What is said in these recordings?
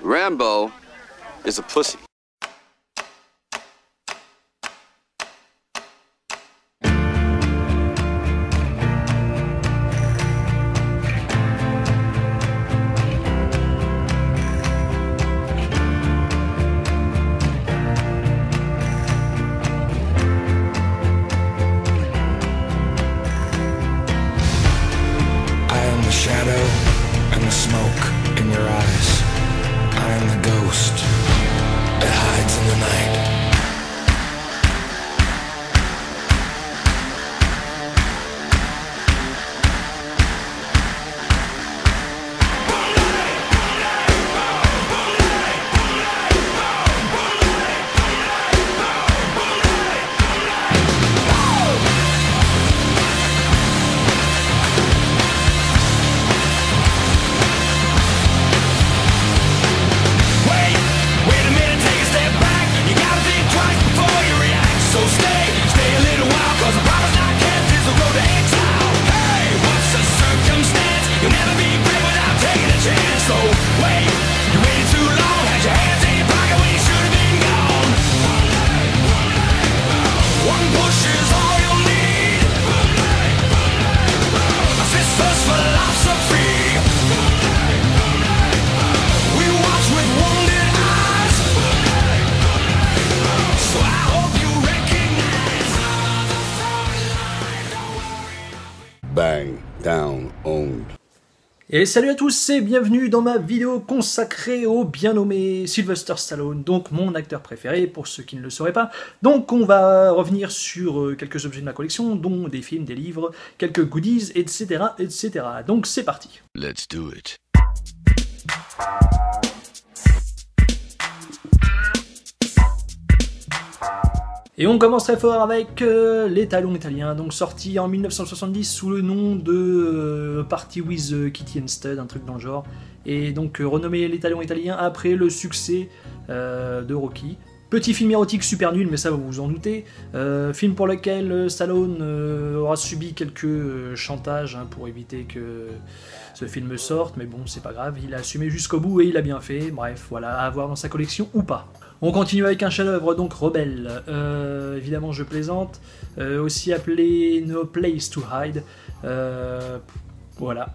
Rambo is a pussy. Shadow and the smoke in your eyes. I am the ghost that hides in the night. Bang, down, owned. Et salut à tous et bienvenue dans ma vidéo consacrée au bien nommé Sylvester Stallone, donc mon acteur préféré pour ceux qui ne le sauraient pas. Donc on va revenir sur quelques objets de ma collection, dont des films, des livres, quelques goodies, etc. etc. Donc c'est parti. Let's do it. Et on commence très fort avec les talons italiens, donc sorti en 1970 sous le nom de Party with Kitty and Stud, un truc dans le genre, et donc renommé les talons italiens après le succès de Rocky. Petit film érotique super nul, mais ça vous vous en doutez. Film pour lequel Stallone aura subi quelques chantages pour éviter que ce film sorte, mais bon, c'est pas grave, il a assumé jusqu'au bout et il a bien fait. Bref, voilà, à avoir dans sa collection ou pas. On continue avec un chef-d'œuvre, donc Rebelle. Évidemment, je plaisante. Aussi appelé No Place to Hide. Voilà.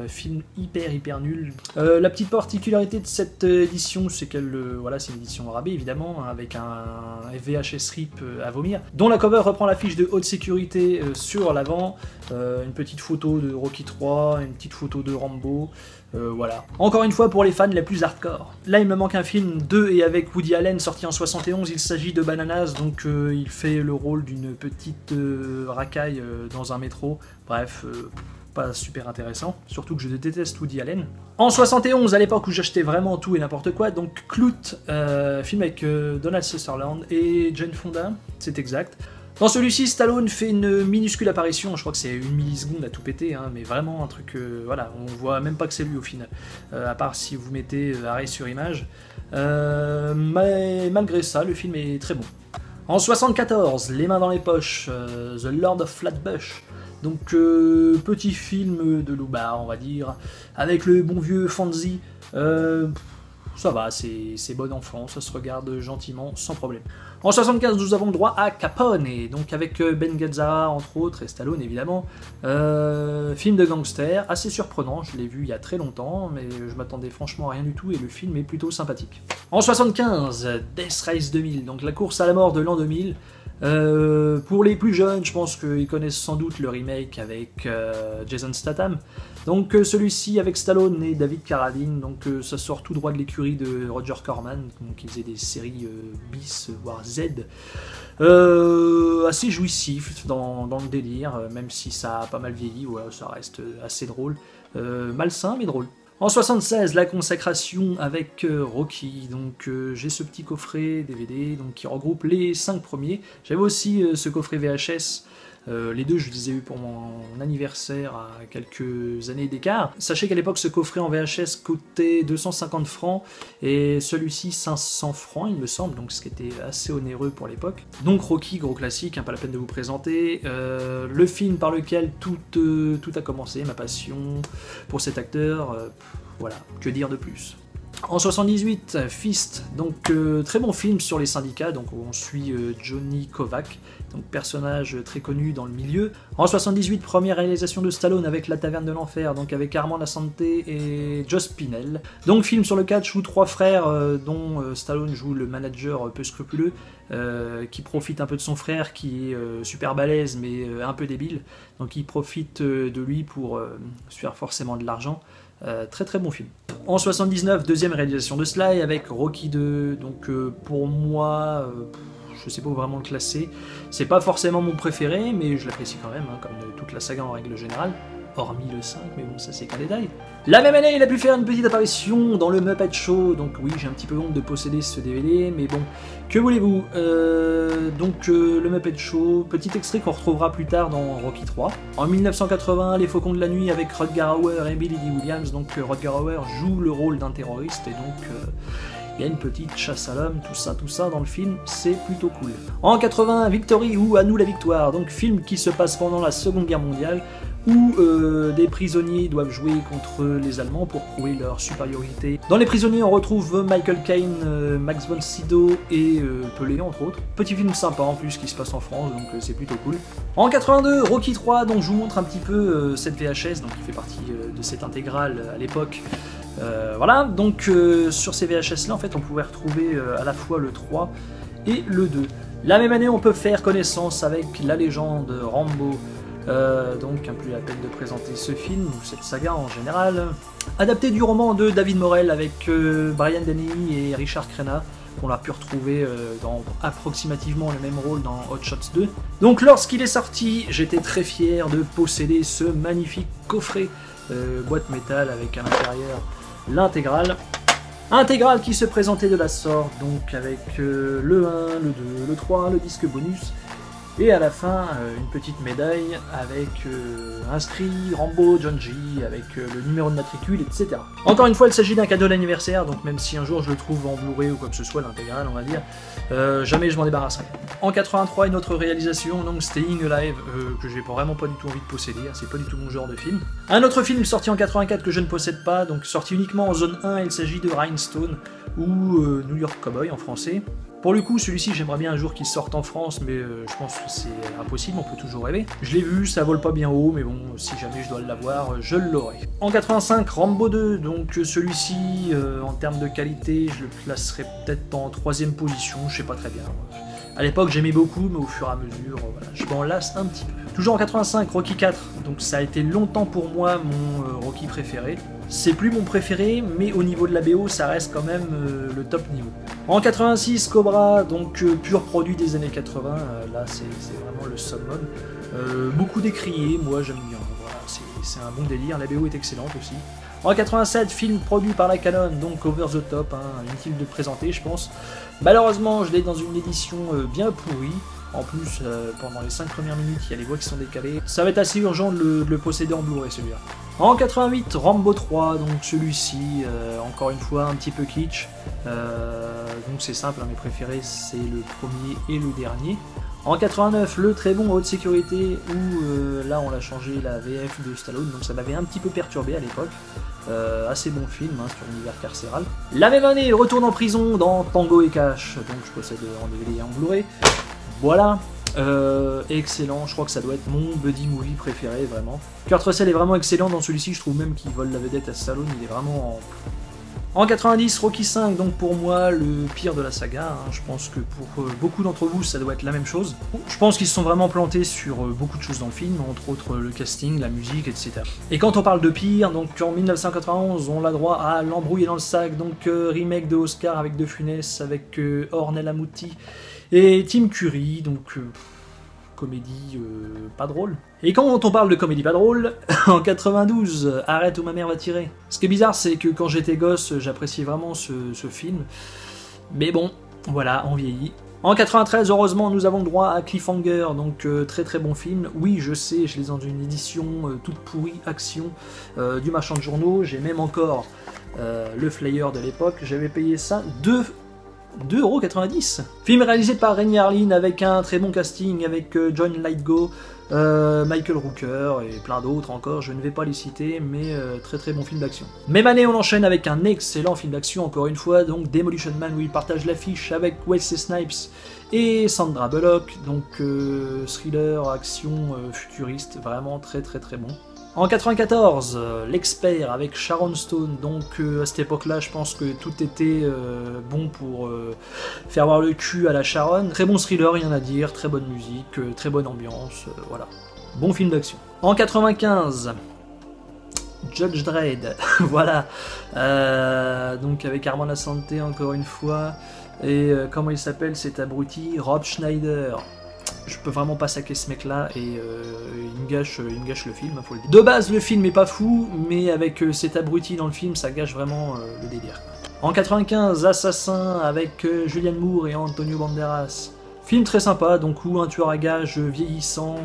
Film hyper nul. La petite particularité de cette édition, c'est qu'elle, voilà, c'est une édition rabais évidemment, hein, avec un VHS RIP à vomir, dont la cover reprend l'affiche de haute sécurité sur l'avant, une petite photo de Rocky 3, une petite photo de Rambo. Voilà. Encore une fois pour les fans les plus hardcore. Là il me manque un film de et avec Woody Allen sorti en 71, il s'agit de Bananas, donc il fait le rôle d'une petite racaille dans un métro. Bref, pas super intéressant, surtout que je déteste Woody Allen. En 71, à l'époque où j'achetais vraiment tout et n'importe quoi, donc Clout, film avec Donald Sutherland et Jane Fonda, c'est exact. Dans celui-ci, Stallone fait une minuscule apparition, je crois que c'est une milliseconde à tout péter, hein, mais vraiment un truc, voilà, on voit même pas que c'est lui au final, à part si vous mettez arrêt sur image. Mais malgré ça, le film est très bon. En 74, Les mains dans les poches, The Lord of Flatbush. Donc petit film de loupard, on va dire, avec le bon vieux Fonzie. Ça va, c'est bon enfant, ça se regarde gentiment, sans problème. En 75, nous avons droit à Capone, donc avec Ben Gazzara entre autres, et Stallone évidemment. Film de gangster, assez surprenant, je l'ai vu il y a très longtemps, mais je m'attendais franchement à rien du tout, et le film est plutôt sympathique. En 75, Death Race 2000, donc la course à la mort de l'an 2000. Pour les plus jeunes, je pense qu'ils connaissent sans doute le remake avec Jason Statham. Donc celui-ci avec Stallone et David Carradine, donc ça sort tout droit de l'écurie de Roger Corman, qui faisait des séries bis, voire Z. Assez jouissif dans le délire, même si ça a pas mal vieilli, ouais, ça reste assez drôle. Malsain mais drôle. En 76, la consacration avec Rocky, donc j'ai ce petit coffret DVD donc, qui regroupe les 5 premiers. J'avais aussi ce coffret VHS, les deux je les ai eu pour mon anniversaire à quelques années d'écart. Sachez qu'à l'époque ce coffret en VHS coûtait 250 francs et celui-ci 500 francs il me semble, donc ce qui était assez onéreux pour l'époque. Donc Rocky, gros classique, hein, pas la peine de vous présenter. Le film par lequel tout a commencé, ma passion pour cet acteur, voilà, que dire de plus. En 78, Fist, donc très bon film sur les syndicats, donc on suit Johnny Kovac, donc personnage très connu dans le milieu. En 78, première réalisation de Stallone avec La Taverne de l'Enfer, donc avec Armand Assante et Joss Pinell. Donc film sur le catch où trois frères, dont Stallone joue le manager peu scrupuleux, qui profite un peu de son frère qui est super balèze mais un peu débile, donc il profite de lui pour se faire forcément de l'argent. Très très bon film. En 79, deuxième réalisation de Sly avec Rocky 2, donc pour moi, je sais pas vraiment le classer, c'est pas forcément mon préféré, mais je l'apprécie quand même, hein, comme toute la saga en règle générale, hormis le 5, mais bon ça c'est qu'un détail. La même année, il a pu faire une petite apparition dans le Muppet Show, donc oui, j'ai un petit peu honte de posséder ce DVD, mais bon, que voulez-vous. Le Muppet Show, petit extrait qu'on retrouvera plus tard dans Rocky 3. En 1980, Les Faucons de la Nuit avec Rutger Hauer et Billy Dee Williams, donc Rutger Hauer joue le rôle d'un terroriste, et donc il y a une petite chasse à l'homme, tout ça dans le film, c'est plutôt cool. En 80, Victory ou À nous la victoire, donc film qui se passe pendant la Seconde Guerre mondiale, où des prisonniers doivent jouer contre les Allemands pour prouver leur supériorité. Dans les prisonniers, on retrouve Michael Caine, Max von Sydow et Pelé, entre autres. Petit film sympa en plus qui se passe en France, donc c'est plutôt cool. En 82, Rocky 3, donc je vous montre un petit peu cette VHS, donc qui fait partie de cette intégrale à l'époque. Voilà, donc sur ces VHS là, en fait, on pouvait retrouver à la fois le 3 et le 2. La même année, on peut faire connaissance avec la légende Rambo. Donc plus la peine de présenter ce film, ou cette saga en général. Adapté du roman de David Morrell avec Brian Dennehy et Richard Crenna, qu'on a pu retrouver dans approximativement le même rôle dans Hot Shots 2. Donc lorsqu'il est sorti, j'étais très fier de posséder ce magnifique coffret boîte métal avec à l'intérieur l'intégrale. Intégrale qui se présentait de la sorte, donc avec le 1, le 2, le 3, le disque bonus, et à la fin une petite médaille avec inscrit Rambo, John G, avec le numéro de matricule, etc. Encore une fois, il s'agit d'un cadeau d'anniversaire, donc même si un jour je le trouve en Blu-ray ou quoi que ce soit, l'intégrale on va dire, jamais je m'en débarrasserai. En 83, une autre réalisation, donc Staying Alive, que j'ai vraiment pas du tout envie de posséder, hein, c'est pas du tout mon genre de film. Un autre film sorti en 84 que je ne possède pas, donc sorti uniquement en zone 1, il s'agit de Rhinestone, ou New York Cowboy en français. Pour le coup, celui-ci, j'aimerais bien un jour qu'il sorte en France, mais je pense que c'est impossible, on peut toujours rêver. Je l'ai vu, ça vole pas bien haut, mais bon, si jamais je dois l'avoir, je l'aurai. En 85, Rambo 2, donc celui-ci, en termes de qualité, je le placerai peut-être en 3ème position, je sais pas très bien. À l'époque, j'aimais beaucoup, mais au fur et à mesure, voilà, je m'en lasse un petit peu. Toujours en 85, Rocky 4, donc ça a été longtemps pour moi mon Rocky préféré. C'est plus mon préféré, mais au niveau de la BO, ça reste quand même le top niveau. En 86, Cobra, donc pur produit des années 80, là c'est vraiment le summum. Beaucoup décrié, moi j'aime bien, voilà, c'est un bon délire, la BO est excellente aussi. En 87, film produit par la Canon, donc Over the Top, hein, inutile de présenter je pense. Malheureusement, je l'ai dans une édition bien pourrie. En plus, pendant les 5 premières minutes, il y a les voix qui sont décalées. Ça va être assez urgent de le posséder en Blu-ray celui-là. En 88, Rambo 3, donc celui-ci, encore une fois, un petit peu kitsch. Donc c'est simple, hein, mes préférés, c'est le premier et le dernier. En 89, le très bon Haute Sécurité, où là on a changé la VF de Stallone, donc ça m'avait un petit peu perturbé à l'époque. Assez bon film hein, sur l'univers carcéral. La même année, il retourne en prison dans Tango et Cash, donc je possède en DVD et en Blu-ray. Voilà, excellent, je crois que ça doit être mon buddy movie préféré, vraiment. Kurt Russell est vraiment excellent dans celui-ci, je trouve même qu'il vole la vedette à Stallone, il est vraiment en 90, Rocky 5, donc pour moi, le pire de la saga, hein. Je pense que pour beaucoup d'entre vous, ça doit être la même chose. Je pense qu'ils se sont vraiment plantés sur beaucoup de choses dans le film, entre autres le casting, la musique, etc. Et quand on parle de pire, donc en 1991, on a droit à L'Embrouillé dans le sac, donc remake de Oscar avec De Funès, avec Ornella Muti et Tim Curry, donc comédie pas drôle. Et quand on parle de comédie pas drôle, en 92, Arrête où ma mère va tirer. Ce qui est bizarre, c'est que quand j'étais gosse, j'appréciais vraiment ce film. Mais bon, voilà, on vieillit. En 93, heureusement, nous avons le droit à Cliffhanger, donc très très bon film. Oui, je sais, je l'ai dans une édition toute pourrie, action, du marchand de journaux. J'ai même encore le flyer de l'époque. J'avais payé ça 2 2,90 €. Film réalisé par Renny Harlin avec un très bon casting avec John Lithgow, Michael Rooker et plein d'autres encore, je ne vais pas les citer, mais très très bon film d'action. Même année, on enchaîne avec un excellent film d'action, encore une fois, donc Demolition Man, où il partage l'affiche avec Wesley Snipes et Sandra Bullock, donc thriller, action, futuriste, vraiment très très très bon. En 94, L'Expert avec Sharon Stone, donc à cette époque-là, je pense que tout était bon pour faire voir le cul à la Sharon. Très bon thriller, rien à dire, très bonne musique, très bonne ambiance, voilà. Bon film d'action. En 95, Judge Dredd, voilà, donc avec Armand Assante encore une fois, et comment il s'appelle cet abruti, Rob Schneider. Je peux vraiment pas saquer ce mec-là et il me gâche le film, faut le dire. De base, le film est pas fou, mais avec cet abruti dans le film, ça gâche vraiment le délire. En 95, Assassin avec Julianne Moore et Antonio Banderas. Film très sympa, donc où un tueur à gages vieillissant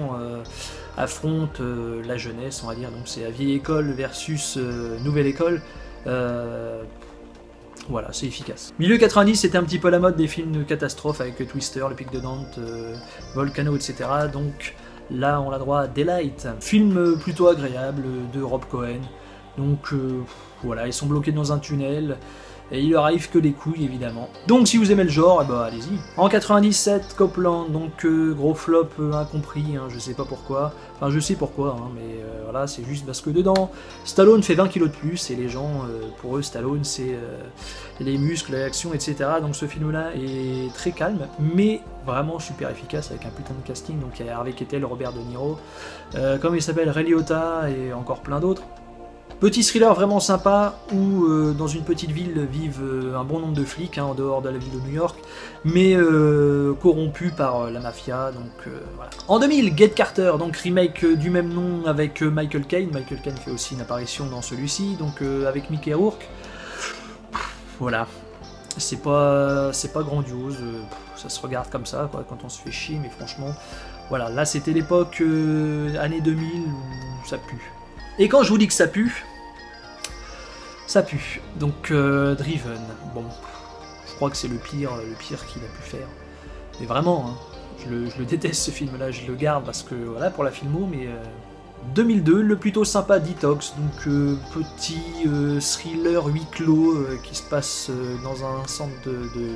affronte la jeunesse, on va dire. Donc c'est la vieille école versus nouvelle école. Voilà, c'est efficace. Milieu 90, c'était un petit peu la mode des films de catastrophe avec Twister, Le Pic de Dante, Volcano, etc. Donc là, on a droit à Daylight, film plutôt agréable de Rob Cohen. Donc voilà, ils sont bloqués dans un tunnel. Et il leur arrive que des couilles, évidemment. Donc si vous aimez le genre, eh ben, allez-y. En 97, Copland, donc gros flop incompris, hein, je sais pas pourquoi. Enfin, je sais pourquoi, hein, mais voilà, c'est juste parce que dedans, Stallone fait 20 kilos de plus, et les gens, pour eux, Stallone, c'est les muscles, l'action, etc. Donc ce film-là est très calme, mais vraiment super efficace, avec un putain de casting. Donc il y a Harvey Keitel, Robert De Niro, comme il s'appelle, Ray Liotta, et encore plein d'autres. Petit thriller vraiment sympa où dans une petite ville vivent un bon nombre de flics, hein, en dehors de la ville de New York, mais corrompus par la mafia, donc voilà. En 2000, Get Carter, donc remake du même nom avec Michael Caine. Michael Caine fait aussi une apparition dans celui-ci, donc avec Mickey Rourke. Voilà, c'est pas grandiose, ça se regarde comme ça, quoi, quand on se fait chier, mais franchement, voilà, là c'était l'époque année 2000 où ça pue. Et quand je vous dis que ça pue, donc Driven, bon, je crois que c'est le pire qu'il a pu faire. Mais vraiment, hein, je le déteste ce film-là, je le garde parce que, voilà, pour la filmo, mais 2002, le plutôt sympa Detox, donc petit thriller huis clos qui se passe dans un centre de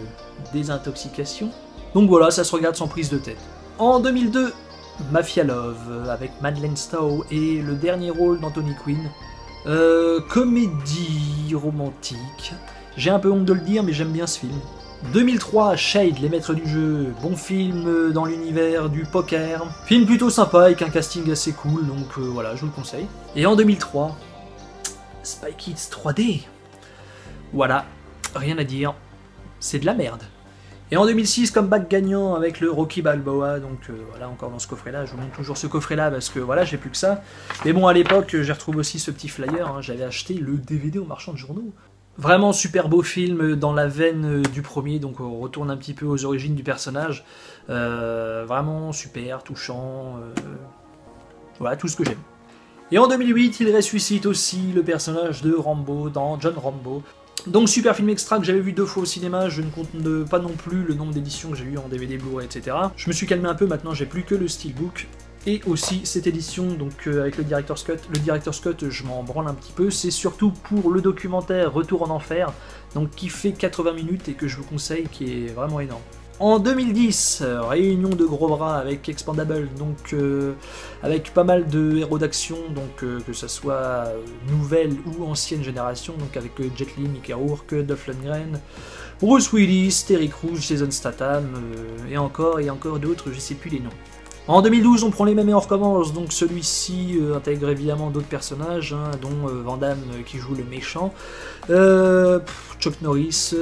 désintoxication. Donc voilà, ça se regarde sans prise de tête. En 2002, Mafia Love avec Madeleine Stowe et le dernier rôle d'Anthony Quinn. Comédie romantique. J'ai un peu honte de le dire, mais j'aime bien ce film. 2003, Shade, Les Maîtres du Jeu. Bon film dans l'univers du poker. Film plutôt sympa avec un casting assez cool, donc voilà, je vous le conseille. Et en 2003, Spy Kids 3D. Voilà, rien à dire. C'est de la merde. Et en 2006, comeback gagnant avec le Rocky Balboa, donc voilà, encore dans ce coffret-là, je vous montre toujours ce coffret-là parce que voilà, j'ai plus que ça. Mais bon, à l'époque, j'ai retrouvé aussi ce petit flyer, hein, j'avais acheté le DVD au marchand de journaux. Vraiment super beau film dans la veine du premier, donc on retourne un petit peu aux origines du personnage. Vraiment super, touchant, voilà, tout ce que j'aime. Et en 2008, il ressuscite aussi le personnage de Rambo dans John Rambo. Donc super film extra que j'avais vu 2 fois au cinéma, je ne compte pas non plus le nombre d'éditions que j'ai eu en DVD, Blu-ray, etc. Je me suis calmé un peu, maintenant j'ai plus que le Steelbook. Et aussi cette édition, donc avec le Director's Cut. Le Director's Cut, je m'en branle un petit peu, c'est surtout pour le documentaire Retour en Enfer, donc qui fait 80 minutes et que je vous conseille, qui est vraiment énorme. En 2010, réunion de gros bras avec Expandable, donc avec pas mal de héros d'action, donc que ce soit nouvelle ou ancienne génération, donc avec Jet Li, Mickey Rourke, Dolph Lundgren, Bruce Willis, Terry Crews, Jason Statham, et encore d'autres, je sais plus les noms. En 2012, on prend les mêmes et on recommence, donc celui-ci intègre évidemment d'autres personnages, hein, dont Van Damme qui joue le méchant, Chuck Norris,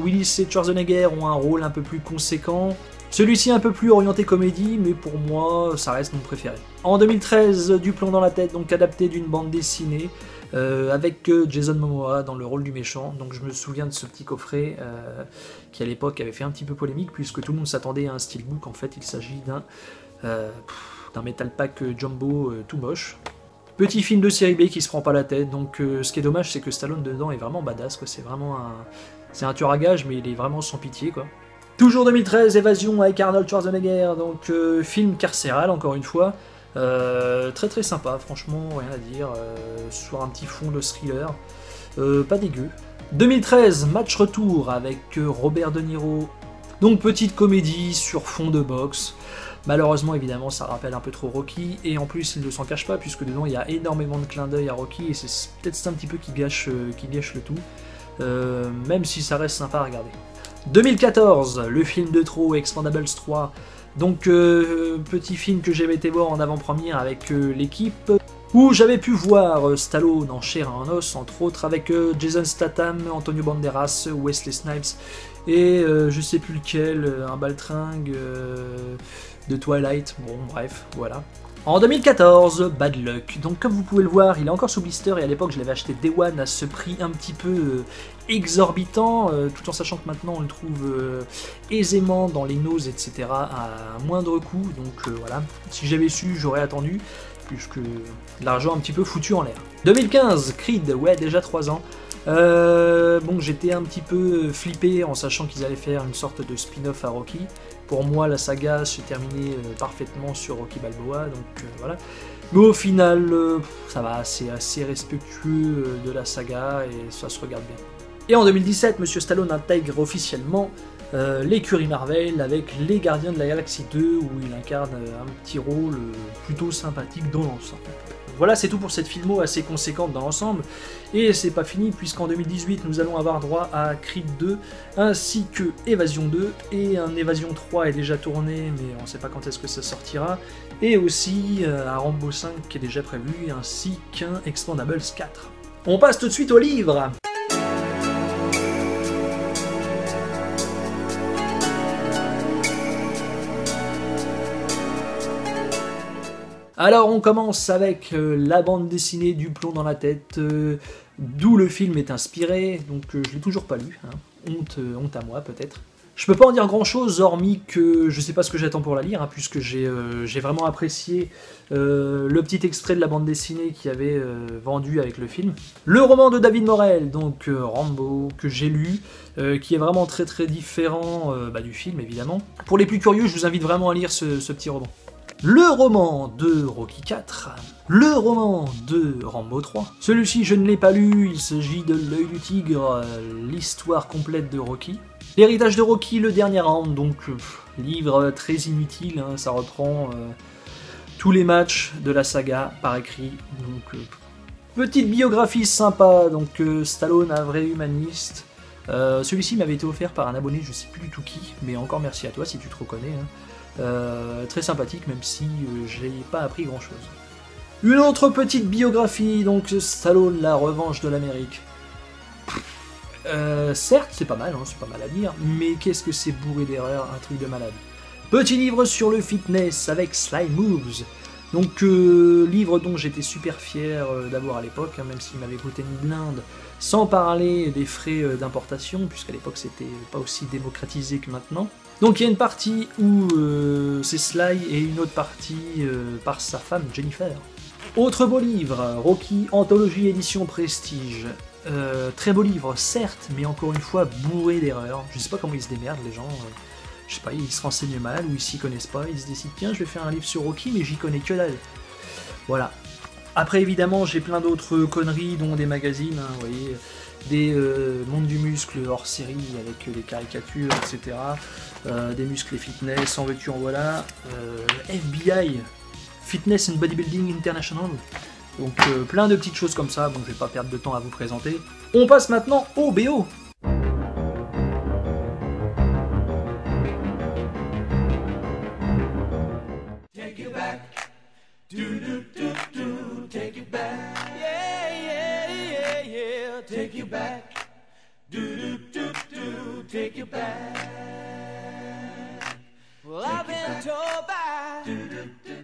Willis et Schwarzenegger ont un rôle un peu plus conséquent, celui-ci un peu plus orienté comédie, mais pour moi, ça reste mon préféré. En 2013, Du plomb dans la tête, donc adapté d'une bande dessinée, avec Jason Momoa dans le rôle du méchant, donc je me souviens de ce petit coffret qui à l'époque avait fait un petit peu polémique, puisque tout le monde s'attendait à un steelbook, en fait il s'agit d'un Metal Pack Jumbo tout moche. Petit film de série B qui se prend pas la tête, donc ce qui est dommage c'est que Stallone dedans est vraiment badass, quoi. C'est vraiment un tueur à gages, mais il est vraiment sans pitié, quoi. Toujours 2013, Évasion avec Arnold Schwarzenegger, donc film carcéral encore une fois, très très sympa, franchement rien à dire, sur un petit fond de thriller, pas dégueu. 2013, Match retour avec Robert De Niro, donc petite comédie sur fond de boxe. Malheureusement, évidemment, ça rappelle un peu trop Rocky, et en plus, il ne s'en cache pas, puisque dedans, il y a énormément de clins d'œil à Rocky, et c'est peut-être un petit peu qui gâche le tout, même si ça reste sympa à regarder. 2014, le film de trop, Expendables 3, donc petit film que j'avais été voir en avant-première avec l'équipe, où j'avais pu voir Stallone en chair et en os, entre autres avec Jason Statham, Antonio Banderas, Wesley Snipes, et je sais plus lequel, un baltringue de Twilight, bon bref, voilà. En 2014, Bad Luck, donc comme vous pouvez le voir, il est encore sous blister, et à l'époque je l'avais acheté Day One à ce prix un petit peu exorbitant, tout en sachant que maintenant on le trouve aisément dans les noses, etc., à moindre coût, donc voilà, si j'avais su, j'aurais attendu, puisque l'argent un petit peu foutu en l'air. 2015, Creed, ouais, déjà 3 ans. Bon, j'étais un petit peu flippé en sachant qu'ils allaient faire une sorte de spin-off à Rocky. Pour moi, la saga se terminait parfaitement sur Rocky Balboa, donc voilà. Mais au final, ça va, c'est assez respectueux de la saga et ça se regarde bien. Et en 2017, Monsieur Stallone intègre officiellement l'écurie Marvel avec Les Gardiens de la Galaxie 2, où il incarne un petit rôle plutôt sympathique dans l'ensemble. Voilà, c'est tout pour cette filmo assez conséquente dans l'ensemble, et c'est pas fini puisqu'en 2018 nous allons avoir droit à Creed 2 ainsi que Évasion 2, et un Évasion 3 est déjà tourné mais on sait pas quand est-ce que ça sortira, et aussi un Rambo 5 qui est déjà prévu, ainsi qu'un Expendables 4. On passe tout de suite au livre. Alors on commence avec la bande dessinée du plomb dans la tête, d'où le film est inspiré, donc je l'ai toujours pas lu, hein. Honte à moi peut-être. Je peux pas en dire grand chose hormis que je sais pas ce que j'attends pour la lire, hein, puisque j'ai vraiment apprécié le petit extrait de la bande dessinée qui avait vendu avec le film. Le roman de David Morrell, donc Rambo, que j'ai lu, qui est vraiment très très différent du film évidemment. Pour les plus curieux, je vous invite vraiment à lire ce petit roman. Le roman de Rocky 4, le roman de Rambo 3. Celui-ci, je ne l'ai pas lu, il s'agit de L'œil du tigre, l'histoire complète de Rocky. L'héritage de Rocky, le dernier round, donc livre très inutile, hein, ça reprend tous les matchs de la saga par écrit. Donc petite biographie sympa, donc Stallone, un vrai humaniste. Celui-ci m'avait été offert par un abonné, je sais plus du tout qui, mais encore merci à toi si tu te reconnais. Hein. Très sympathique, même si j'ai pas appris grand chose. Une autre petite biographie, donc Stallone, la revanche de l'Amérique. Certes, c'est pas mal, hein, c'est pas mal à lire, mais qu'est-ce que c'est bourré d'erreurs, un truc de malade. Petit livre sur le fitness avec Sly Moves. Donc livre dont j'étais super fier d'avoir à l'époque, hein, même s'il m'avait coûté une blinde, sans parler des frais d'importation, puisqu'à l'époque c'était pas aussi démocratisé que maintenant. Donc il y a une partie où c'est Sly et une autre partie par sa femme Jennifer. Autre beau livre, Rocky Anthologie édition Prestige. Très beau livre, certes, mais encore une fois bourré d'erreurs. Je sais pas comment ils se démerdent les gens, je sais pas, ils se renseignent mal ou ils s'y connaissent pas, ils se décident tiens je vais faire un livre sur Rocky mais j'y connais que dalle. Voilà. Après évidemment j'ai plein d'autres conneries dont des magazines, hein, vous voyez, des mondes du muscle hors série avec des caricatures, etc. Des muscles et fitness, en veux-tu en voilà. FBI, Fitness and Bodybuilding International. Donc plein de petites choses comme ça, donc je vais pas perdre de temps à vous présenter. On passe maintenant au BO. Take it back, do do do do, take it back, yeah yeah yeah yeah, take you back, do do do do, take you back. Well, I've been told by. Do, do, do.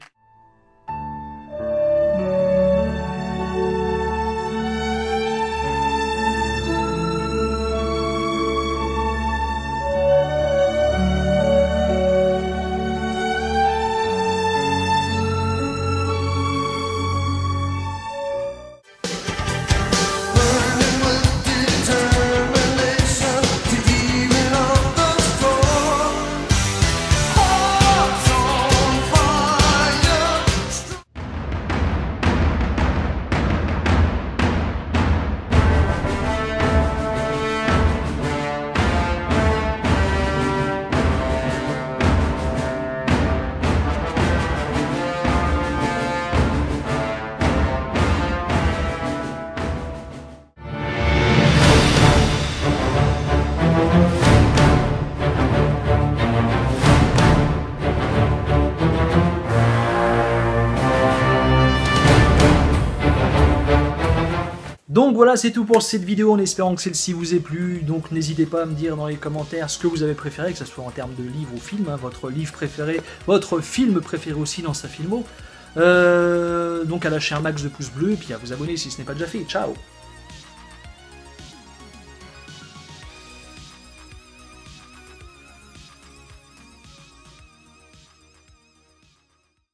Donc voilà, c'est tout pour cette vidéo, en espérant que celle-ci vous ait plu. Donc n'hésitez pas à me dire dans les commentaires ce que vous avez préféré, que ce soit en termes de livre ou film, hein, votre livre préféré, votre film préféré aussi dans sa filmo. Donc à lâcher un max de pouces bleus, et puis à vous abonner si ce n'est pas déjà fait. Ciao!